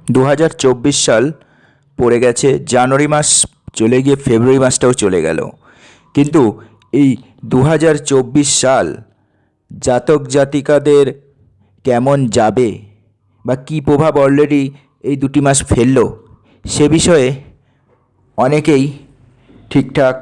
2024 সাল পড়ে গেছে, জানুয়ারি মাস চলে গিয়ে ফেব্রুয়ারি মাসটাও চলে গেল। কিন্তু এই 2024 সাল জাতক জাতিকাদের কেমন যাবে বা কী প্রভাব অলরেডি এই দুটি মাস ফেললো সে বিষয়ে অনেকেই ঠিকঠাক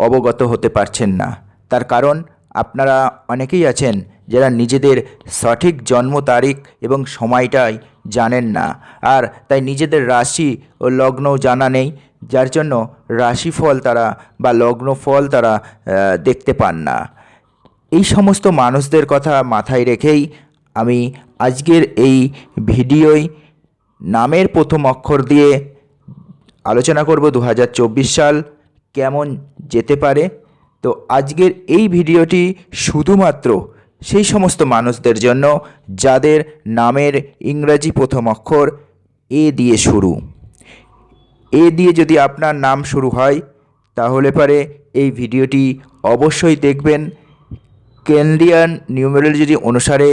অবগত হতে পারছেন না। তার কারণ আপনারা অনেকেই আছেন যারা নিজেদের সঠিক জন্ম তারিখ এবং সময়টাই জানেন না, আর তাই নিজেদের রাশি ও লগ্নও জানা নেই, যার জন্য রাশিফল তারা বা লগ্নফল তারা দেখতে পান না। এই সমস্ত মানুষদের কথা মাথায় রেখেই আমি আজকের এই ভিডিওয় নামের প্রথম অক্ষর দিয়ে আলোচনা করব 2024 সাল কেমন যেতে পারে। তো আজকের এই ভিডিওটি শুধুমাত্র সেই সমস্ত মানুষদের জন্য যাদের নামের ইংরাজি প্রথম অক্ষর এ দিয়ে শুরু। এ দিয়ে যদি আপনার নাম শুরু হয় তাহলে পরে এই ভিডিওটি অবশ্যই দেখবেন। কেন্দ্রিয়ান নিউমেরোলজি অনুসারে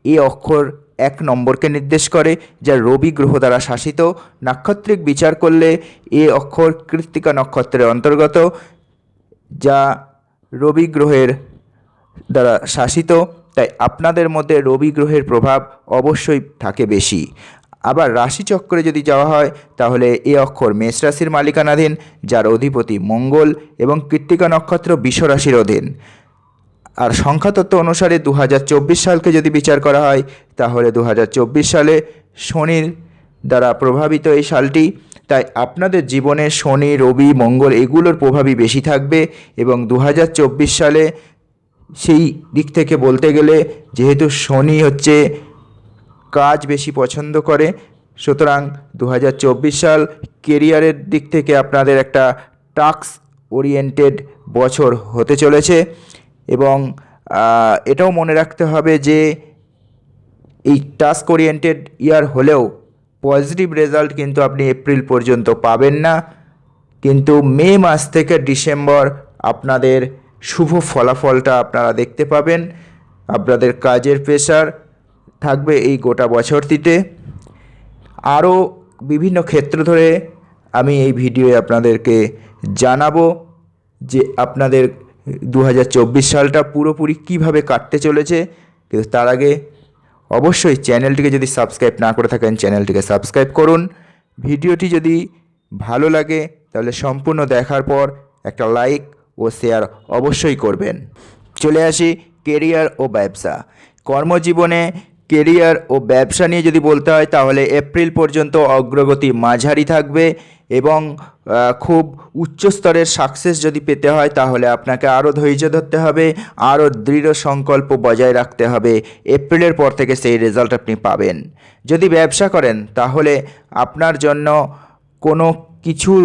এ অক্ষর 1 নম্বরকে নির্দেশ করে, যা রবি গ্রহ দ্বারা শাসিত। নাক্ষত্রিক বিচার করলে এ অক্ষর কৃত্তিকা নক্ষত্রের অন্তর্গত, যা রবি গ্রহের দ্বারা শাসিত। তাই আপনাদের মধ্যে রবি গ্রহের প্রভাব অবশ্যই থাকে বেশি। আবার রাশিচক্রে যদি যাওয়া হয় তাহলে এ অক্ষর মেষ রাশির মালিকানাধীন, যার অধিপতি মঙ্গল, এবং কৃত্তিকা নক্ষত্র বৃষ রাশির অধীন। আর সংখ্যাতত্ত্ব অনুসারে 2024 সালকে যদি বিচার করা হয় তাহলে 2024 সালে শনির দ্বারা প্রভাবিত এই সালটি। তাই আপনাদের জীবনে শনি, রবি, মঙ্গল এগুলোর প্রভাবই বেশি থাকবে। এবং 2024 সালে সেই দিক থেকে বলতে গেলে, যেহেতু শনি হচ্ছে কাজ বেশি পছন্দ করে, সুতরাং 2024 সাল কেরিয়ারের দিক থেকে আপনাদের একটা টাস্ক ওরিয়েন্টেড বছর হতে চলেছে। এবং এটাও মনে রাখতে হবে যে এই টাস্ক ওরিয়েন্টেড ইয়ার হলেও পজিটিভ রেজাল্ট কিন্তু আপনি এপ্রিল পর্যন্ত পাবেন না, কিন্তু মে মাস থেকে ডিসেম্বর আপনাদের শুভ ফলাফলটা আপনারা দেখতে পাবেন। আপনাদের কাজের প্রেশার থাকবে এই গোটা বছরটিতে। আরও বিভিন্ন ক্ষেত্র ধরে আমি এই ভিডিওয়ে আপনাদেরকে জানাবো যে আপনাদের 2024 সালটা পুরোপুরি কিভাবে কাটতে চলেছে। কিন্তু তার আগে অবশ্যই চ্যানেলটিকে যদি সাবস্ক্রাইব না করে থাকেন চ্যানেলটিকে সাবস্ক্রাইব করুন। ভিডিওটি যদি ভালো লাগে তাহলে সম্পূর্ণ দেখার পর একটা লাইক ও শেয়ার অবশ্যই করবেন। চলে আসি কেরিয়ার ও ব্যবসা। কর্মজীবনে কেরিয়ার ও ব্যবসা নিয়ে যদি বলতে হয় তাহলে এপ্রিল পর্যন্ত অগ্রগতি মাঝারি থাকবে, এবং খুব উচ্চ স্তরের সাকসেস যদি পেতে হয় তাহলে আপনাকে আরও ধৈর্য ধরতে হবে, আরও দৃঢ় সংকল্প বজায় রাখতে হবে। এপ্রিলের পর থেকে সেই রেজাল্ট আপনি পাবেন। যদি ব্যবসা করেন তাহলে আপনার জন্য কোনো কিছুর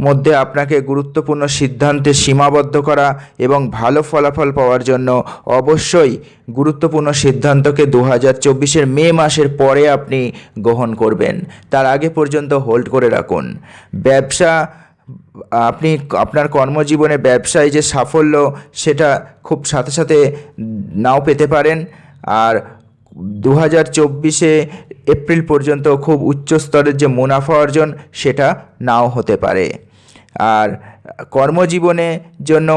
মধ্যে আপনাকে গুরুত্বপূর্ণ সিদ্ধান্তে সীমাবদ্ধ করা এবং ভালো ফলাফল পাওয়ার জন্য অবশ্যই গুরুত্বপূর্ণ সিদ্ধান্তকে 2024-এর মে মাসের পরে আপনি গ্রহণ করবেন। তার আগে পর্যন্ত হোল্ড করে রাখুন। ব্যবসা, আপনি আপনার কর্মজীবনে ব্যবসায় যে সাফল্য সেটা খুব সাথে সাথে নাও পেতে পারেন। আর 2024-এ এপ্রিল পর্যন্ত খুব উচ্চ স্তরের যে মুনাফা অর্জন সেটা নাও হতে পারে। আর কর্মজীবনের জন্য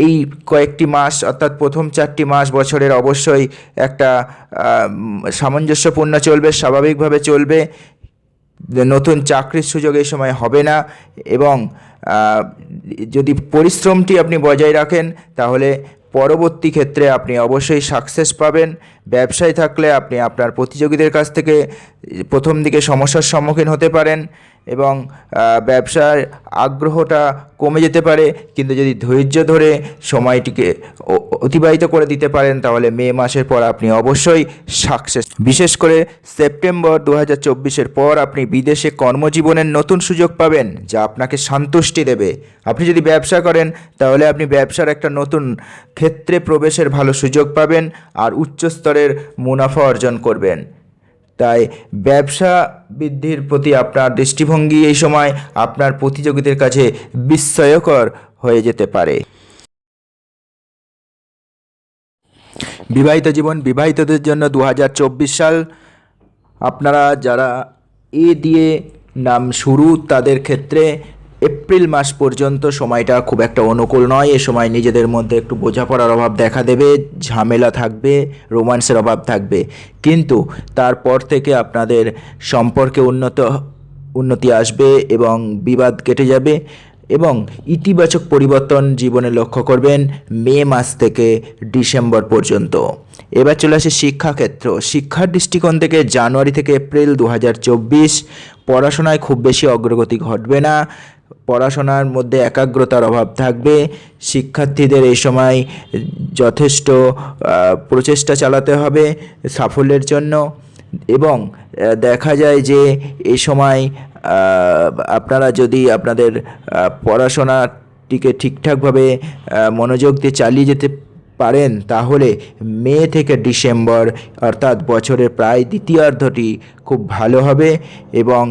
এই কয়েকটি মাস অর্থাৎ প্রথম 4টি মাস বছরের অবশ্যই একটা সামঞ্জস্যপূর্ণ চলবে, স্বাভাবিকভাবে চলবে। নতুন চাকরির সুযোগ এই সময় হবে না, এবং যদি পরিশ্রমটি আপনি বজায় রাখেন তাহলে পরবর্তী ক্ষেত্রে আপনি অবশ্যই সাকসেস পাবেন। ব্যবসায় থাকলে আপনি আপনার প্রতিযোগীদের কাছ থেকে প্রথম দিকে সমস্যার সম্মুখীন হতে পারেন এবং ব্যবসার আগ্রহটা কমে যেতে পারে, কিন্তু যদি ধৈর্য ধরে সময়টিকে অতিবাহিত করে দিতে পারেন তাহলে মে মাসের পর আপনি অবশ্যই সাকসেস। বিশেষ করে সেপ্টেম্বর 2024-এর পর আপনি বিদেশে কর্মজীবনের নতুন সুযোগ পাবেন, যা আপনাকে সন্তুষ্টি দেবে। আপনি যদি ব্যবসা করেন তাহলে আপনি ব্যবসার একটা নতুন ক্ষেত্রে প্রবেশের ভালো সুযোগ পাবেন আর উচ্চ স্তরের মুনাফা অর্জন করবেন। তাই ব্যবসা বৃদ্ধির প্রতি আপনার দৃষ্টিভঙ্গি এই সময় আপনার প্রতিযোগীদের কাছে বিস্ময়কর হয়ে যেতে পারে। বিবাহিত জীবন, বিবাহিতদের জন্য 2024 সাল আপনারা যারা এ দিয়ে নাম শুরু, তাদের ক্ষেত্রে এপ্রিল মাস পর্যন্ত সময়টা খুব একটা অনুকূল নয়। এ সময় নিজেদের মধ্যে একটু বোঝাপড়ার অভাব দেখা দেবে, ঝামেলা থাকবে, রোম্যান্সের অভাব থাকবে। কিন্তু তারপর থেকে আপনাদের সম্পর্কে উন্নতি আসবে এবং বিবাদ কেটে যাবে এবং ইতিবাচক পরিবর্তন জীবনে লক্ষ্য করবেন মে মাস থেকে ডিসেম্বর পর্যন্ত। এবার চলে আসে শিক্ষাক্ষেত্র। শিক্ষার দৃষ্টিকোণ থেকে জানুয়ারি থেকে এপ্রিল 2024 পড়াশোনায় খুব বেশি অগ্রগতি ঘটবে না, পড়াশোনার মধ্যে একাগ্রতার অভাব থাকবে। শিক্ষার্থীদের এই সময় যথেষ্ট প্রচেষ্টা চালাতে হবে সাফল্যের জন্য এবং দেখা যায় যে এই সময় আপনারা যদি আপনাদের পড়াশোনাটিকে ঠিকঠাকভাবে মনোযোগ দিয়ে চালিয়ে যেতে পারেন তাহলে মে থেকে ডিসেম্বর অর্থাৎ বছরের প্রায় দ্বিতীয়ার্ধটি খুব ভালো হবে এবং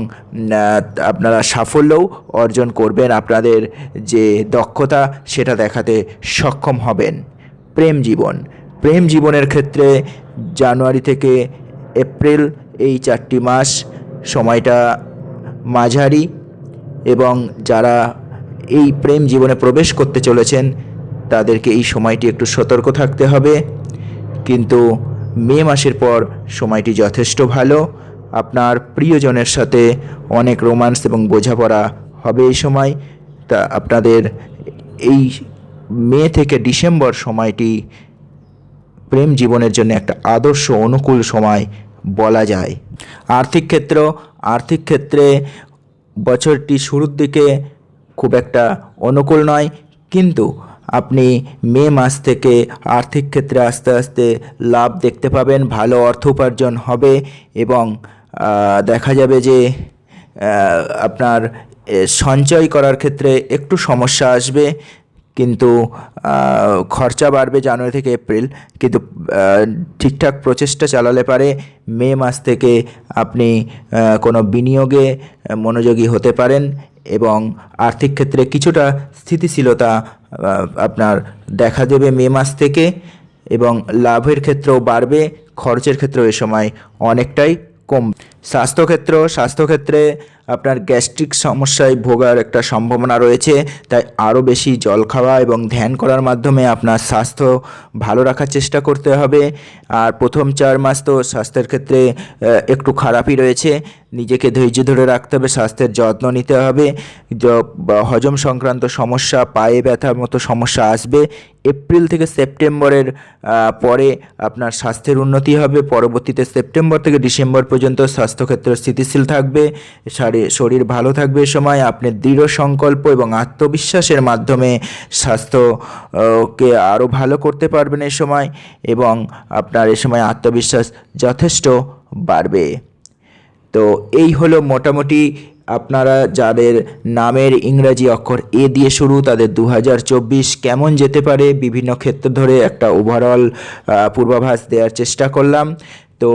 আপনারা সাফল্যও অর্জন করবেন, আপনাদের যে দক্ষতা সেটা দেখাতে সক্ষম হবেন। প্রেম জীবনের ক্ষেত্রে জানুয়ারি থেকে এপ্রিল এই 4টি মাস সময়টা মাঝারি এবং যারা এই প্রেম জীবনে প্রবেশ করতে চলেছেন তাদেরকে এই সময়টি একটু সতর্ক থাকতে হবে। কিন্তু মে মাসের পর সময়টি যথেষ্ট ভালো, আপনার প্রিয়জনের সাথে অনেক রোম্যান্স এবং বোঝাপড়া হবে এই সময়। তা আপনাদের এই মে থেকে ডিসেম্বর সময়টি প্রেম জীবনের জন্য একটা আদর্শ অনুকূল সময় বলা যায়। আর্থিক ক্ষেত্রে বছরটি শুরুর দিকে খুব একটা অনুকূল নয়, কিন্তু আপনি মে মাস থেকে আর্থিক ক্ষেত্রে আস্তে আস্তে লাভ দেখতে পাবেন, ভালো অর্থ উপার্জন হবে এবং দেখা যাবে যে আপনার সঞ্চয় করার ক্ষেত্রে একটু সমস্যা আসবে, কিন্তু খরচা বাড়বে জানুয়ারি থেকে এপ্রিল। কিন্তু ঠিকঠাক প্রচেষ্টা চালালে পারে মে মাস থেকে আপনি কোনো বিনিয়োগে মনোযোগী হতে পারেন এবং আর্থিক ক্ষেত্রে কিছুটা স্থিতিশীলতা আপনার দেখা দেবে মে মাস থেকে এবং লাভের ক্ষেত্রেও বাড়বে, খরচের ক্ষেত্রেও এ সময় অনেকটাই কম। স্বাস্থ্যক্ষেত্রে আপনার গ্যাস্ট্রিক সমস্যায় ভোগার একটা সম্ভাবনা রয়েছে, তাই আরও বেশি জল খাওয়া এবং ধ্যান করার মাধ্যমে আপনার স্বাস্থ্য ভালো রাখার চেষ্টা করতে হবে। আর প্রথম 4 মাস তো স্বাস্থ্যের ক্ষেত্রে একটু খারাপই রয়েছে, নিজেকে ধৈর্য ধরে রাখতে হবে, স্বাস্থ্যের যত্ন নিতে হবে। হজম সংক্রান্ত সমস্যা, পায়ে ব্যথার মতো সমস্যা আসবে। এপ্রিল থেকে সেপ্টেম্বরের পরে আপনার স্বাস্থ্যের উন্নতি হবে, পরবর্তীতে সেপ্টেম্বর থেকে ডিসেম্বর পর্যন্ত স্বাস্থ্যক্ষেত্র স্থিতিশীল থাকবে, শরীর ভালো থাকবে। এ সময় আপনি দৃঢ় সংকল্প এবং আত্মবিশ্বাসের মাধ্যমে স্বাস্থ্যকে আরও ভালো করতে পারবেন এ সময় এবং আপনার এ সময় আত্মবিশ্বাস যথেষ্ট বাড়বে। তো এই হলো মোটামুটি আপনারা যাদের নামের ইংরাজি অক্ষর এ দিয়ে শুরু তাদের 2024 কেমন যেতে পারে বিভিন্ন ক্ষেত্র ধরে একটা ওভারঅল পূর্বাভাস দেওয়ার চেষ্টা করলাম। তো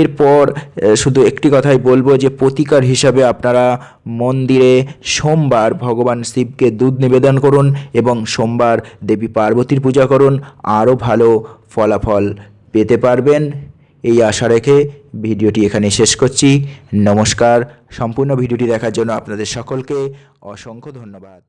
এরপর শুধু একটি কথাই বলবো যে প্রতিকার হিসাবে আপনারা মন্দিরে সোমবার ভগবান শিবকে দুধ নিবেদন করুন এবং সোমবার দেবী পার্বতীর পূজা করুন, আরও ভালো ফলাফল পেতে পারবেন। এই আশা রেখে ভিডিওটি এখানে শেষ করছি। নমস্কার। সম্পূর্ণ ভিডিওটি দেখার জন্য আপনাদের সকলকে অসংখ্য ধন্যবাদ।